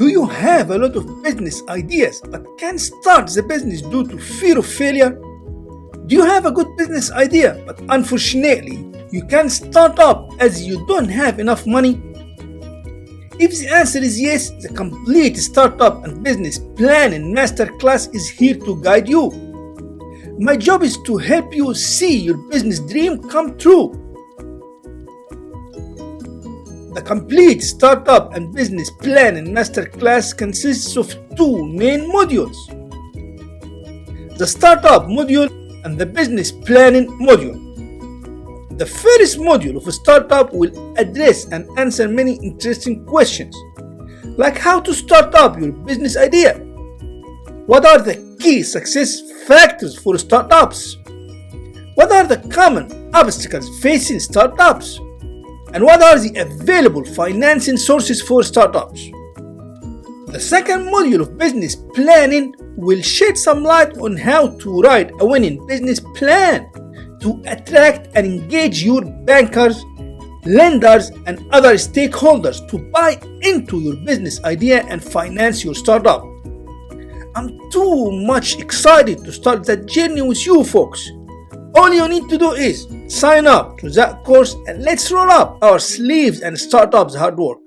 Do you have a lot of business ideas but can't start the business due to fear of failure? Do you have a good business idea but unfortunately you can't start up as you don't have enough money? If the answer is yes, the complete startup and business planning masterclass is here to guide you. My job is to help you see your business dream come true. The complete startup and business planning masterclass consists of two main modules: the startup module and the business planning module. The first module of a startup will address and answer many interesting questions, like how to start up your business idea, what are the key success factors for startups, what are the common obstacles facing startups, and what are the available financing sources for startups. The second module of business planning will shed some light on how to write a winning business plan to attract and engage your bankers, lenders, and other stakeholders to buy into your business idea and finance your startup. I'm too much excited to start that journey with you folks. All you need to do is sign up to that course and let's roll up our sleeves and start up the hard work.